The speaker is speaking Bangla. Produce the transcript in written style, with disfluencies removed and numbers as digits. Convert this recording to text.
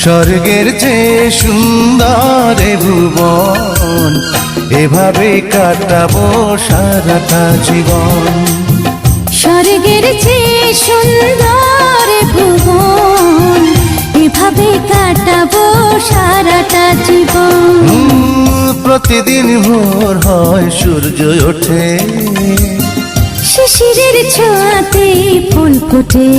স্বর্গের চেয়ে সুন্দর এ ভুবন, এভাবে কাটাবো সারাটা জীবন। স্বর্গের চেয়ে সুন্দর এ ভুবন, এভাবে কাটাবো সারাটা জীবন। প্রতিদিন ভোর হয় সূর্য ওঠে, শিশিরের ছোঁয়াতে ফুল ফোটে।